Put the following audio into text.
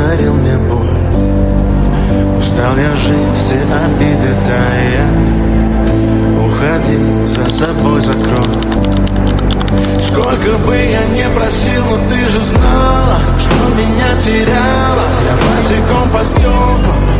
подарил мне боль. Устал я жить, все обиды тая. Уходи, за собой закрой. Сколько бы я не просил, но ты же знала, что меня теряла. Я босиком по стеклам